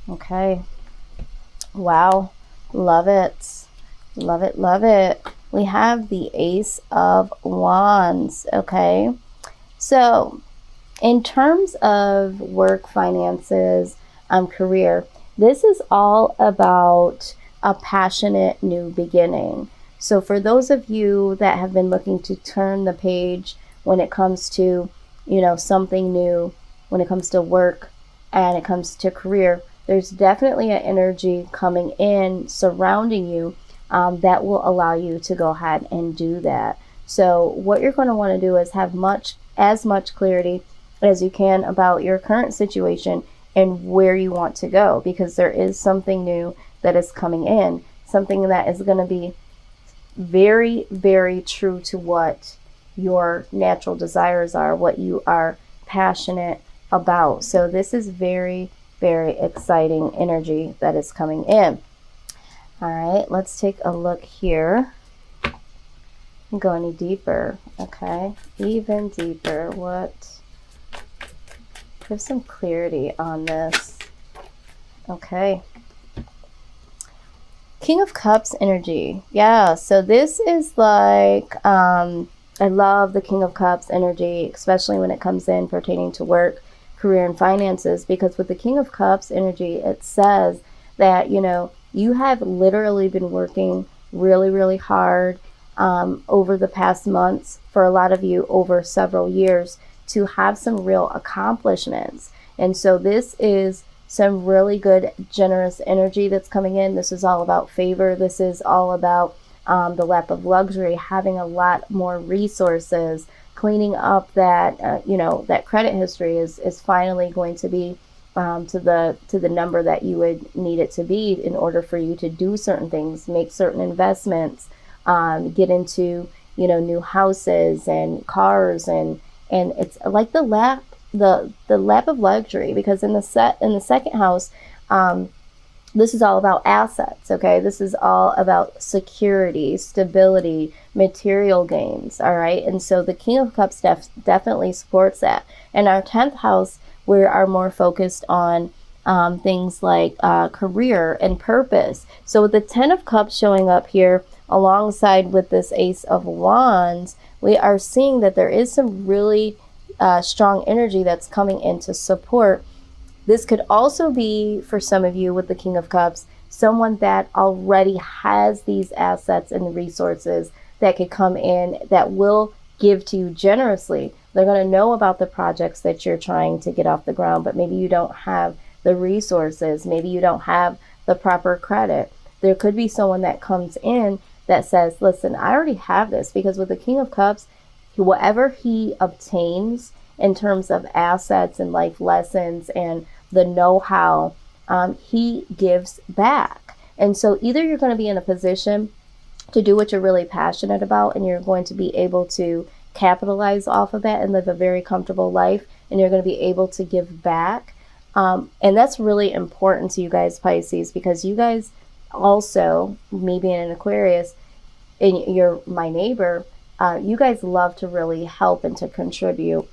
Okay. Wow. Love it. Love it. Love it. We have the Ace of Wands. Okay. So in terms of work, finances, career, this is all about a passionate new beginning. So for those of you that have been looking to turn the page when it comes to, something new, when it comes to work and it comes to career, there's definitely an energy coming in surrounding you that will allow you to go ahead and do that. So what you're going to want to do is have as much clarity as you can about your current situation and where you want to go, because there is something new that is coming in, something that is going to be very, very true to what your natural desires are, what you are passionate about. So this is very, very exciting energy that is coming in. All right, let's take a look here. Go any deeper. Okay, even deeper. What? Give some clarity on this. Okay. King of Cups energy. Yeah, so this is like, I love the King of Cups energy, especially when it comes in pertaining to work, career, and finances, because with the King of Cups energy, it says that, you have literally been working really, really hard over the past months, for a lot of you over several years, to have some real accomplishments. And so this is some really good, generous energy that's coming in. This is all about favor. This is all about the lap of luxury, having a lot more resources, cleaning up that, that credit history is finally going to be to the number that you would need it to be in order for you to do certain things, make certain investments, get into, new houses and cars, and it's like the lap of luxury, because in the second house, this is all about assets. Okay, this is all about security, stability, material gains. All right, and so the King of Cups definitely supports that. In our 10th house, we are more focused on things like career and purpose. So with the 10 of Cups showing up here alongside with this Ace of Wands, we are seeing that there is some really strong energy that's coming in to support. This could also be, for some of you with the King of Cups, someone that already has these assets and resources that could come in that will give to you generously. They're going to know about the projects that you're trying to get off the ground, but maybe you don't have the resources. Maybe you don't have the proper credit. There could be someone that comes in that says, listen, I already have this, because with the King of Cups, whatever he obtains in terms of assets and life lessons and the know-how, he gives back. And so either you're going to be in a position to do what you're really passionate about, and you're going to be able to capitalize off of that and live a very comfortable life, and you're going to be able to give back. And that's really important to you guys, Pisces, because you guys also, me being an Aquarius, and you're my neighbor, you guys love to really help and to contribute.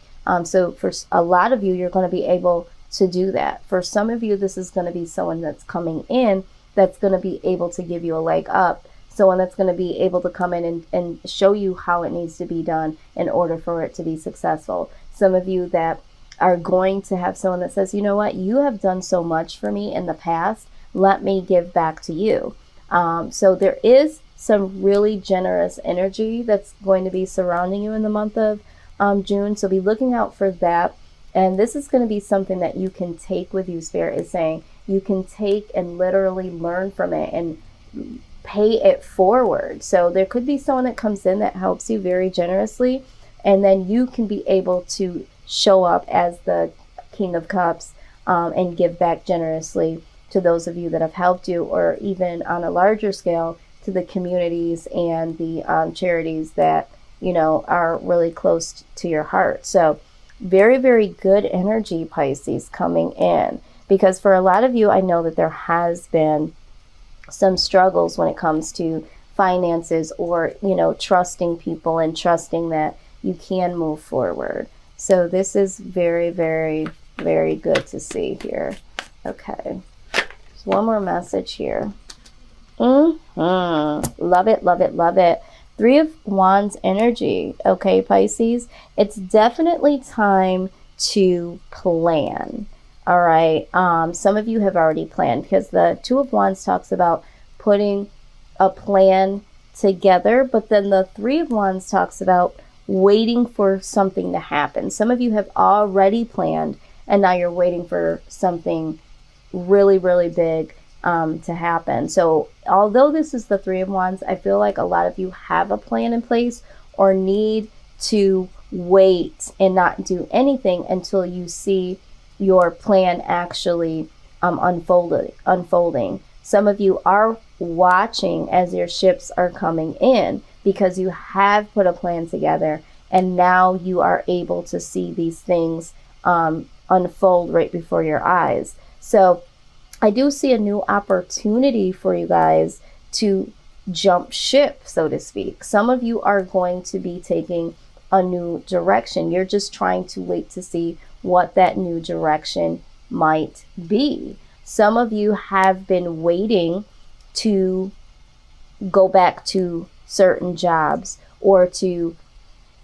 So for a lot of you, you're going to be able to do that. For some of you, this is going to be someone that's coming in that's going to be able to give you a leg up. Someone that's going to be able to come in and show you how it needs to be done in order for it to be successful. Some of you that are going to have someone that says, you know what, you have done so much for me in the past, let me give back to you. So there is some really generous energy that's going to be surrounding you in the month of June. So be looking out for that. And this is going to be something that you can take with you. Spirit is saying you can take and literally learn from it and pay it forward. So there could be someone that comes in that helps you very generously, and then you can be able to show up as the King of Cups and give back generously to those of you that have helped you, or even on a larger scale to the communities and the charities that, you know, are really close to your heart. So very, very good energy, Pisces, coming in, because for a lot of you, I know that there has been some struggles when it comes to finances, or, you know, trusting people and trusting that you can move forward. So this is very, very, very good to see here. Okay. One more message here. Love it, love it, love it. Three of Wands energy. Okay, Pisces. It's definitely time to plan. All right. Some of you have already planned, because the Two of Wands talks about putting a plan together, but then the Three of Wands talks about waiting for something to happen. Some of you have already planned, and now you're waiting for something really, really big to happen. So although this is the Three of Wands, I feel like a lot of you have a plan in place, or need to wait and not do anything until you see your plan actually unfolding. Some of you are watching as your ships are coming in, because you have put a plan together, and now you are able to see these things unfold right before your eyes. So I do see a new opportunity for you guys to jump ship, so to speak. Some of you are going to be taking a new direction. You're just trying to wait to see what that new direction might be. Some of you have been waiting to go back to certain jobs, or to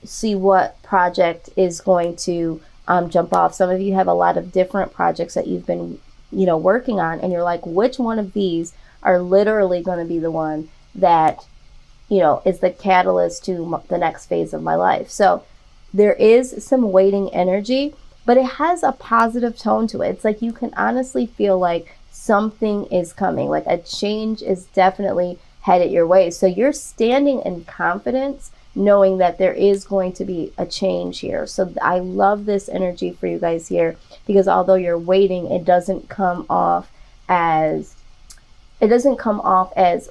see what project is going to jump off. Some of you have a lot of different projects that you've been working on, and you're like, which one of these are literally going to be the one that is the catalyst to the next phase of my life. So there is some waiting energy, but it has a positive tone to it. It's like you can honestly feel like something is coming, like a change is definitely headed your way. So you're standing in confidence, knowing that there is going to be a change here. So I love this energy for you guys here, because although you're waiting, it doesn't come off as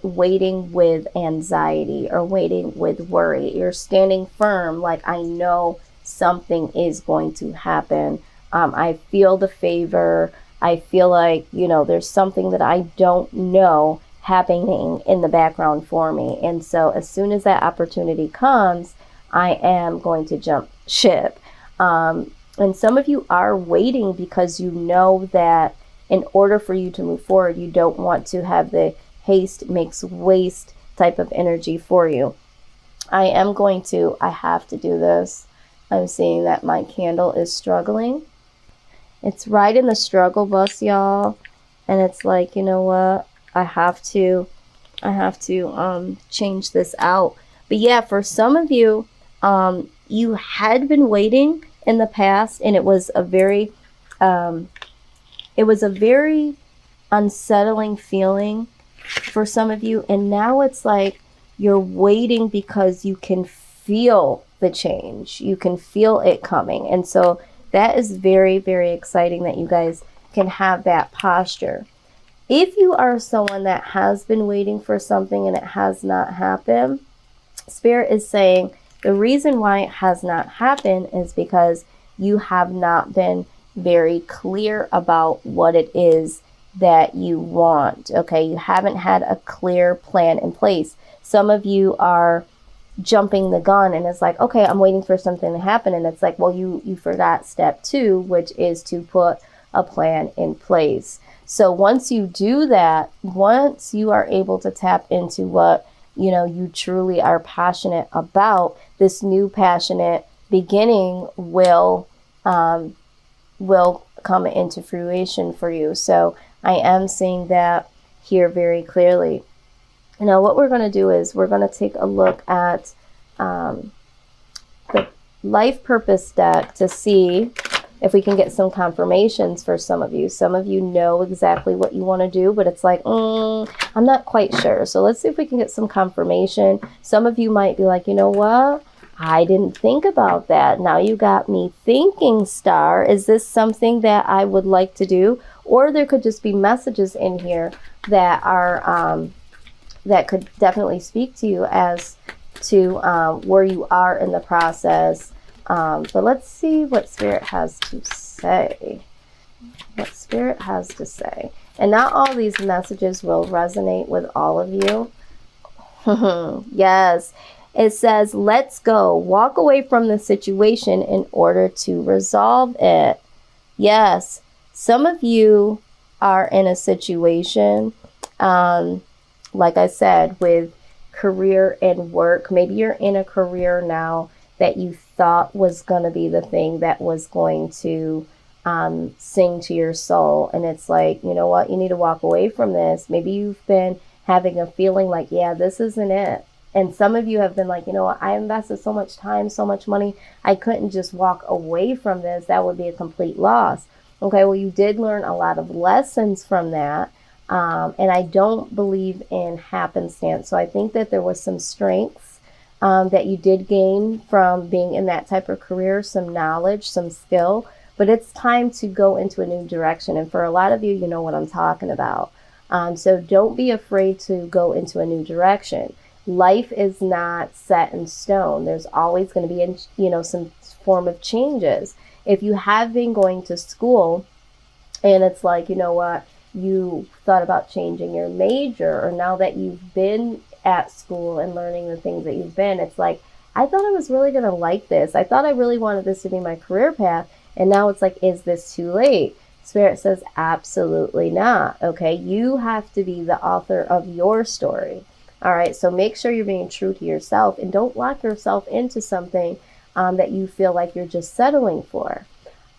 waiting with anxiety or waiting with worry. You're standing firm, like, I know something is going to happen. I feel the favor. I feel like, there's something that I don't know happening in the background for me. And so as soon as that opportunity comes, I am going to jump ship. And some of you are waiting because you know that in order for you to move forward, you don't want to have the haste makes waste type of energy for you. I have to do this. I'm seeing that my candle is struggling. It's right in the struggle bus, y'all. And it's like, you know what? I have to change this out. But yeah, for some of you, you had been waiting in the past, and it was a very unsettling feeling for some of you. And now it's like you're waiting because you can feel the change. You can feel it coming. And so that is very, very exciting that you guys can have that posture. If you are someone that has been waiting for something and it has not happened, Spirit is saying the reason why it has not happened is because you have not been very clear about what it is that you want. Okay, you haven't had a clear plan in place. Some of you are jumping the gun, and it's like, okay, I'm waiting for something to happen, and it's like, well, you forgot step 2, which is to put a plan in place. So once you do that, once you are able to tap into what you truly are passionate about, this new passionate beginning will come into fruition for you. So I am seeing that here very clearly. Now what we're going to do is we're going to take a look at the life purpose deck to see if we can get some confirmations for some of you. Some of you know exactly what you want to do, but it's like, I'm not quite sure. So let's see if we can get some confirmation. Some of you might be like, you know what? I didn't think about that. Now you got me thinking, Star. Is this something that I would like to do? Or there could just be messages in here that are that could definitely speak to you as to where you are in the process. But let's see what Spirit has to say. What Spirit has to say. And not all these messages will resonate with all of you. Yes. It says, let's go. Walk away from the situation in order to resolve it. Yes. Some of you are in a situation, like I said, with career and work. Maybe you're in a career now that you thought was going to be the thing that was going to sing to your soul. And it's like, you know what? You need to walk away from this. Maybe you've been having a feeling like, yeah, this isn't it. And some of you have been like, you know what? I invested so much time, so much money. I couldn't just walk away from this. That would be a complete loss. Okay, well, you did learn a lot of lessons from that. And I don't believe in happenstance. So I think that there was some strengths that you did gain from being in that type of career, some knowledge, some skill. But it's time to go into a new direction. And for a lot of you, you know what I'm talking about. So don't be afraid to go into a new direction. Life is not set in stone. There's always going to be, you know, some form of changes. If you have been going to school and it's like, you know what, you thought about changing your major, or now that you've been at school and learning the things that you've been, it's like, I thought I was really going to like this. I thought I really wanted this to be my career path. And now it's like, is this too late? Spirit says, absolutely not. Okay. You have to be the author of your story. All right. So make sure you're being true to yourself and don't lock yourself into something that you feel like you're just settling for.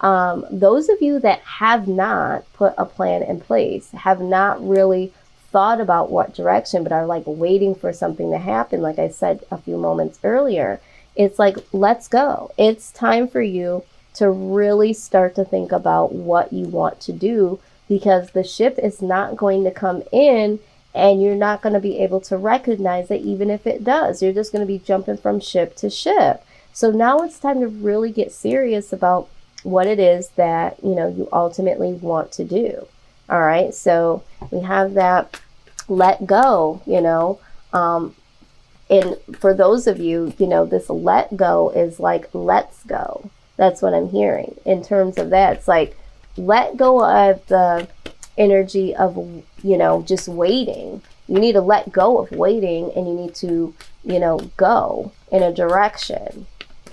Those of you that have not put a plan in place, have not really thought about what direction, but are like waiting for something to happen, like I said a few moments earlier, it's like, let's go. It's time for you to really start to think about what you want to do, because the ship is not going to come in and you're not going to be able to recognize it. Even if it does, you're just going to be jumping from ship to ship. So now it's time to really get serious about what it is that, you know, you ultimately want to do. All right. So we have that let go, you know, and for those of you, you know, this let go is like, let's go. That's what I'm hearing in terms of that. It's like, let go of the energy of, you know, just waiting. You need to let go of waiting, and you need to, you know, go in a direction.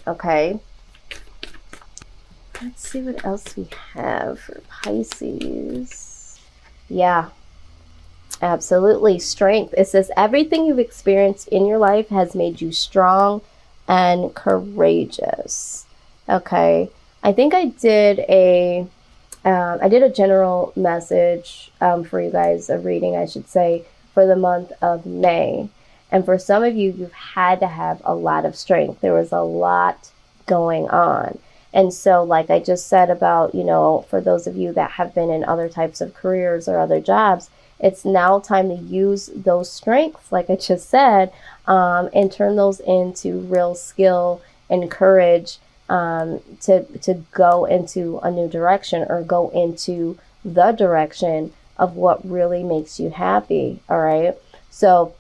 Okay. Let's see what else we have for Pisces. Yeah, absolutely. Strength. It says everything you've experienced in your life has made you strong and courageous. Okay. I think I did a general message for you guys, a reading, I should say, for the month of May. And for some of you, you've had to have a lot of strength. There was a lot going on. And so, like I just said about, you know, for those of you that have been in other types of careers or other jobs, it's now time to use those strengths, like I just said, and turn those into real skill and courage to go into a new direction, or go into the direction of what really makes you happy. All right. So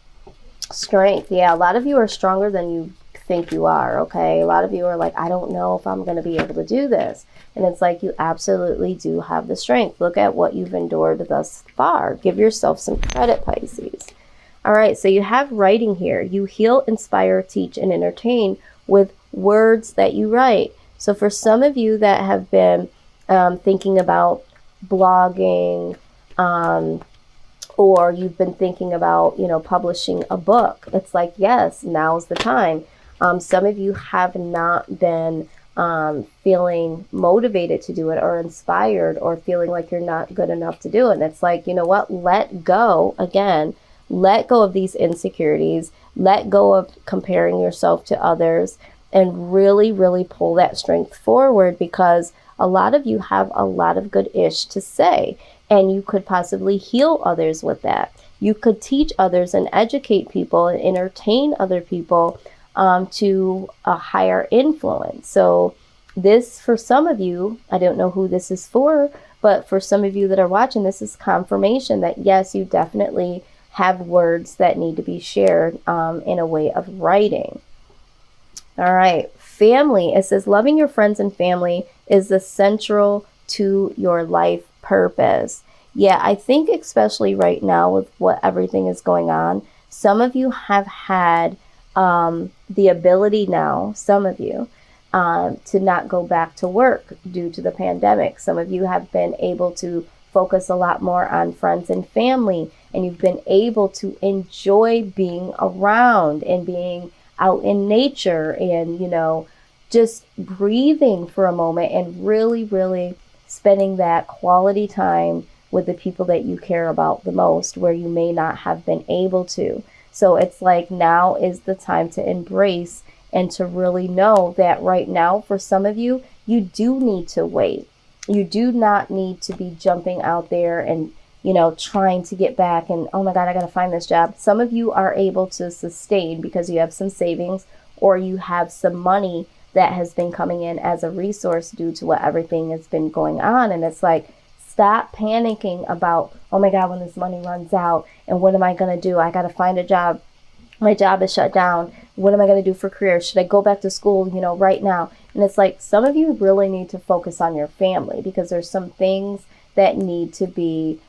strength. Yeah. A lot of you are stronger than you think you are. Okay. A lot of you are like, I don't know if I'm going to be able to do this. And it's like, you absolutely do have the strength. Look at what you've endured thus far. Give yourself some credit, Pisces. All right. So you have writing here. You heal, inspire, teach, and entertain with words that you write. So for some of you that have been thinking about blogging, or you've been thinking about, you know, publishing a book, it's like, yes, now's the time. Some of you have not been feeling motivated to do it, or inspired, or feeling like you're not good enough to do it. And it's like, you know what? Let go again. Let go of these insecurities. Let go of comparing yourself to others, and really, really pull that strength forward, because a lot of you have a lot of good ish to say, and you could possibly heal others with that. You could teach others and educate people and entertain other people to a higher influence. So this, for some of you, I don't know who this is for, but for some of you that are watching, this is confirmation that yes, you definitely have words that need to be shared in a way of writing. All right. Family. It says loving your friends and family is essential to your life purpose. Yeah, I think especially right now with what everything is going on, some of you have had the ability now, some of you, to not go back to work due to the pandemic. Some of you have been able to focus a lot more on friends and family, and you've been able to enjoy being around and being out in nature and, you know, just breathing for a moment and really, really spending that quality time with the people that you care about the most, where you may not have been able to. So it's like now is the time to embrace and to really know that right now, for some of you, you do need to wait. You do not need to be jumping out there and, you know, trying to get back and, oh my God, I got to find this job. Some of you are able to sustain because you have some savings or you have some money that has been coming in as a resource due to what everything has been going on. And it's like, stop panicking about, oh my God, when this money runs out and what am I going to do? I got to find a job. My job is shut down. What am I going to do for career? Should I go back to school, you know, right now? And it's like, some of you really need to focus on your family because there's some things that need to be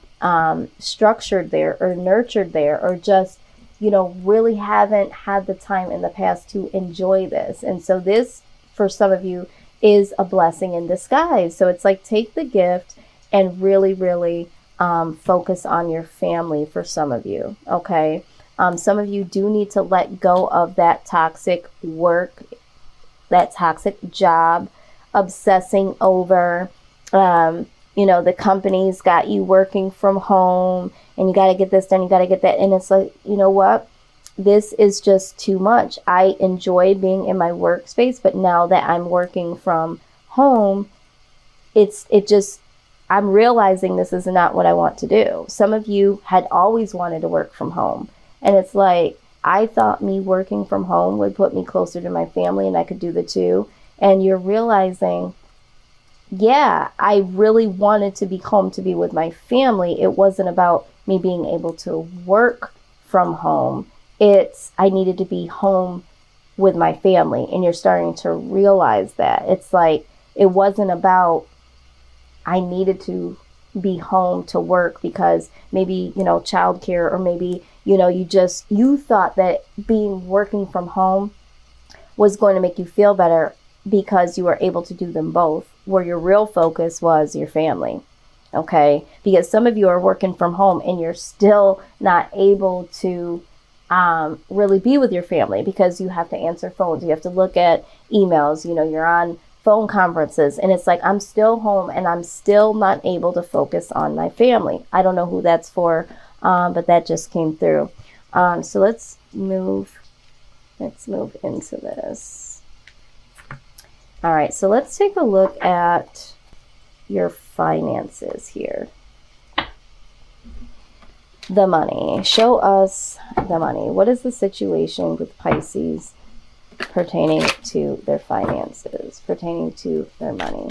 structured there or nurtured there, or just, you know, really haven't had the time in the past to enjoy this. And so this, for some of you, is a blessing in disguise. So it's like, take the gift and really, really focus on your family for some of you, okay? Some of you do need to let go of that toxic work, that toxic job, obsessing over, you know, the company's got you working from home and you got to get this done, you got to get that. And it's like, you know what? This is just too much. I enjoy being in my workspace, but now that I'm working from home, I'm realizing this is not what I want to do. Some of you had always wanted to work from home. And it's like, I thought me working from home would put me closer to my family and I could do the two. And you're realizing, yeah, I really wanted to be home to be with my family. It wasn't about me being able to work from home. I needed to be home with my family. And you're starting to realize that. It's like, it wasn't about I needed to be home to work because maybe, you know, childcare, or maybe, you know, you thought that working from home was going to make you feel better because you were able to do them both, where your real focus was your family. Okay. Because some of you are working from home and you're still not able to really be with your family because you have to answer phones. You have to look at emails, you know, you're on phone conferences, and it's like, I'm still home and I'm still not able to focus on my family. I don't know who that's for, but that just came through. So let's move into this. All right, so let's take a look at your finances here. The money. Show us the money. What is the situation with Pisces pertaining to their finances, pertaining to their money?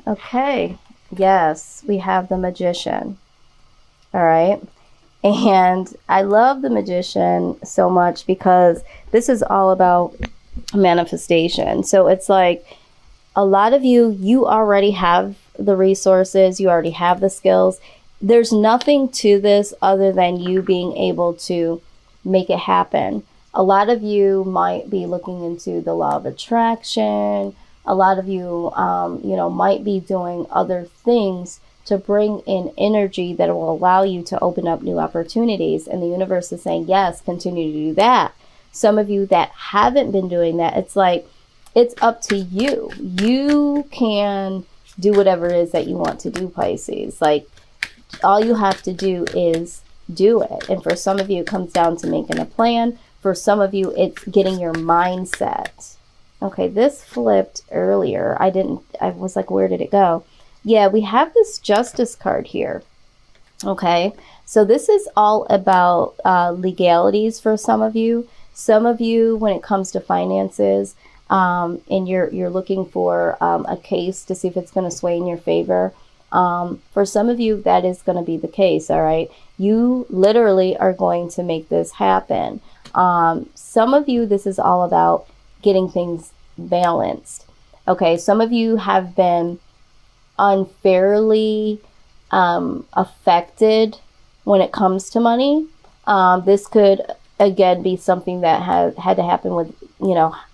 Okay, yes, we have the Magician. All right. And I love the Magician so much because this is all about manifestation. So it's like, a lot of you already have the resources, you already have the skills. There's nothing to this other than you being able to make it happen. A lot of you might be looking into the law of attraction. A lot of you, you know, might be doing other things to bring in energy that will allow you to open up new opportunities. And the universe is saying, yes, continue to do that. Some of you that haven't been doing that, it's like, it's up to you. You can do whatever it is that you want to do, Pisces. Like, all you have to do is do it. And for some of you, it comes down to making a plan. For some of you, it's getting your mindset. Okay, this flipped earlier. I was like, where did it go? Yeah, we have this Justice card here. Okay, so this is all about legalities for some of you. Some of you, when it comes to finances, and you're looking for a case to see if it's going to sway in your favor. For some of you, that is going to be the case. All right, you literally are going to make this happen. Some of you, this is all about getting things balanced. Okay, some of you have been unfairly affected when it comes to money. This could again be something that had to happen with,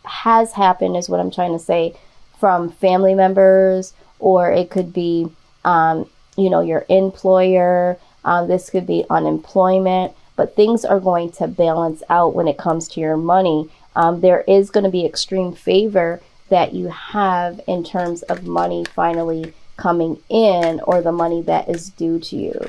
has happened is what I'm trying to say, from family members, or it could be, your employer. This could be unemployment, but things are going to balance out when it comes to your money. There is going to be extreme favor that you have in terms of money finally coming in, or the money that is due to you.